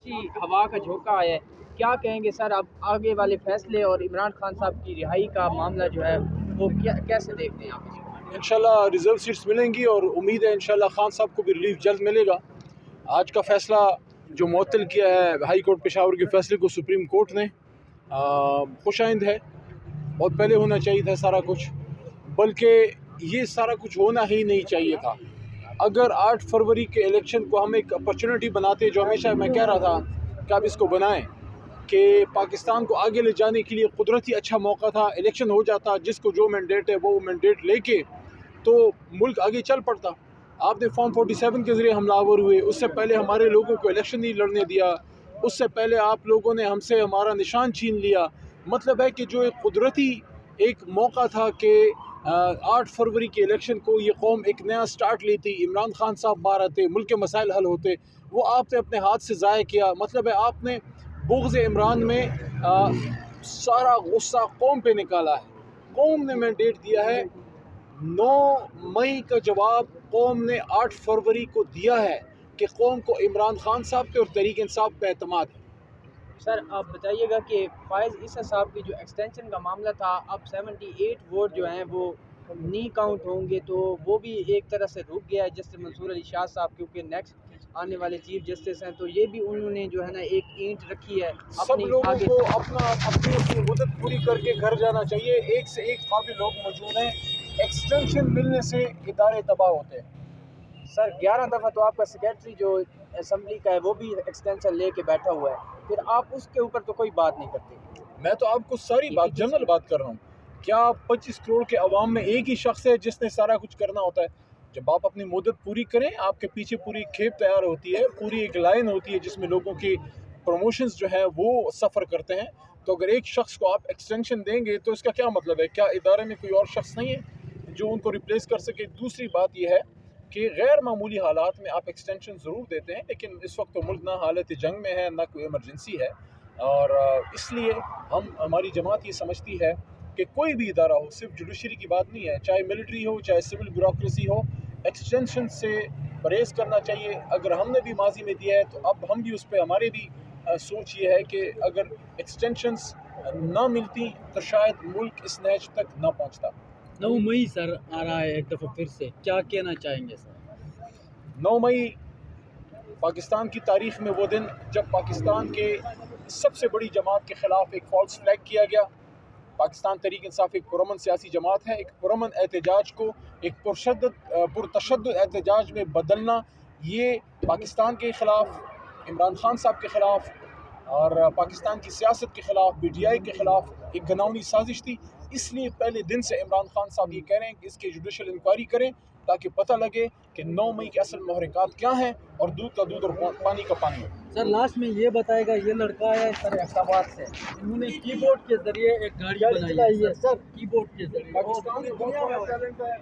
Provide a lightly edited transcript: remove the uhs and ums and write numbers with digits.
سی ہوا کا جھونکا آیا ہے، کیا کہیں گے سر؟ اب آگے والے فیصلے اور عمران خان صاحب کی رہائی کا معاملہ جو ہے وہ کیسے دیکھتے ہیں آپ؟ انشاءاللہ ریزرو سیٹس ملیں گی اور امید ہے انشاءاللہ خان صاحب کو بھی ریلیف جلد ملے گا۔ آج کا فیصلہ جو معطل کیا ہے ہائی کورٹ پشاور کے فیصلے کو سپریم کورٹ نے، خوش آئند ہے۔ بہت پہلے ہونا چاہیے تھا سارا کچھ، بلکہ یہ سارا کچھ ہونا ہی نہیں چاہیے تھا۔ اگر 8 فروری کے الیکشن کو ہم ایک اپرچونٹی بناتے، جو ہمیشہ میں کہہ رہا تھا کہ آپ اس کو بنائیں کہ پاکستان کو آگے لے جانے کے لیے قدرتی اچھا موقع تھا، الیکشن ہو جاتا، جس کو جو مینڈیٹ ہے وہ مینڈیٹ لے کے تو ملک آگے چل پڑتا۔ آپ نے فارم 47 کے ذریعے حملہ آور ہوئے، اس سے پہلے ہمارے لوگوں کو الیکشن نہیں لڑنے دیا، اس سے پہلے آپ لوگوں نے ہم سے ہمارا نشان چھین لیا۔ مطلب ہے کہ جو ایک قدرتی ایک موقع تھا کہ 8 فروری کے الیکشن کو یہ قوم ایک نیا سٹارٹ لیتی، عمران خان صاحب باہر آتے، ملک کے مسائل حل ہوتے، وہ آپ نے اپنے ہاتھ سے ضائع کیا۔ مطلب ہے آپ نے بغض عمران میں سارا غصہ قوم پہ نکالا ہے۔ قوم نے مینڈیٹ دیا ہے، 9 مئی کا جواب قوم نے 8 فروری کو دیا ہے کہ قوم کو عمران خان صاحب پہ اور تحریک انصاف پہ اعتماد ہے۔ سر آپ بتائیے گا کہ فائز عیسیٰ صاحب کی جو ایکسٹینشن کا معاملہ تھا، اب 78 ووٹ جو ہیں وہ نہیں کاؤنٹ ہوں گے، تو وہ بھی ایک طرح سے رک گیا ہے جسٹس منصور علی شاہ صاحب، کیونکہ نیکسٹ آنے والے چیف جسٹس ہیں، تو یہ بھی انہوں نے جو ہے نا ایک اینٹ رکھی ہے سب لوگوں کو اپنی مدت پوری کر کے گھر جانا چاہیے۔ ایک سے ایک قابل لوگ موجود ہیں، ایکسٹینشن ملنے سے ادارے تباہ ہوتے ہیں۔ سر 11 دفعہ تو آپ کا سیکریٹری جو اسمبلی کا ہے وہ بھی ایکسٹینشن لے کے بیٹھا ہوا ہے، پھر آپ اس کے اوپر تو کوئی بات نہیں کرتے۔ میں تو آپ کو ساری بات جنرل بات کر رہا ہوں۔ کیا 25 کروڑ کے عوام میں ایک ہی شخص ہے جس نے سارا کچھ کرنا ہوتا ہے؟ جب آپ اپنی مدت پوری کریں، آپ کے پیچھے پوری کھیپ تیار ہوتی ہے، پوری ایک لائن ہوتی ہے جس میں لوگوں کی پروموشنز جو ہیں وہ سفر کرتے ہیں۔ تو اگر ایک شخص کو آپ ایکسٹینشن دیں گے تو اس کا کیا مطلب ہے؟ کیا ادارے میں کوئی اور شخص نہیں ہے جو ان کو ریپلیس کر سکے؟ دوسری بات یہ ہے کہ غیر معمولی حالات میں آپ ایکسٹینشن ضرور دیتے ہیں، لیکن اس وقت تو ملک نہ حالت جنگ میں ہے، نہ کوئی ایمرجنسی ہے، اور اس لیے ہماری جماعت یہ سمجھتی ہے کہ کوئی بھی ادارہ ہو، صرف جوڈیشری کی بات نہیں ہے، چاہے ملٹری ہو، چاہے سول بیوروکریسی ہو، ایکسٹینشن سے پرہیز کرنا چاہیے۔ اگر ہم نے بھی ماضی میں دیا ہے تو اب ہم بھی اس پہ، ہمارے بھی سوچ یہ ہے کہ اگر ایکسٹینشنز نہ ملتی تو شاید ملک اس نہج تک نہ پہنچتا۔ 9 مئی سر آ رہا ہے ایک دفعہ پھر سے، کیا کہنا چاہیں گے سر؟ 9 مئی پاکستان کی تاریخ میں وہ دن جب پاکستان کے سب سے بڑی جماعت کے خلاف ایک فالس فلیگ کیا گیا۔ پاکستان تحریک انصاف ایک پرامن سیاسی جماعت ہے، ایک پرامن احتجاج کو ایک پرتشدد احتجاج میں بدلنا، یہ پاکستان کے خلاف، عمران خان صاحب کے خلاف اور پاکستان کی سیاست کے خلاف، پی ٹی آئی کے خلاف ایک گھناؤنی سازش تھی۔ اس لیے پہلے دن سے عمران خان صاحب یہ کہہ رہے ہیں کہ اس کی جوڈیشل انکوائری کریں تاکہ پتہ لگے کہ 9 مئی کے اصل محرکات کیا ہیں اور دودھ کا دودھ اور پانی کا پانی ہو۔ سر لاسٹ میں یہ بتائے گا، یہ لڑکا ہے سر احتساب سے، انہوں نے کی بورڈ کے ذریعے ایک گاڑی بنائی ہے سر، کی بورڈ کے ذریعے پاکستان میں دنیا میں ٹیلنٹ ہے۔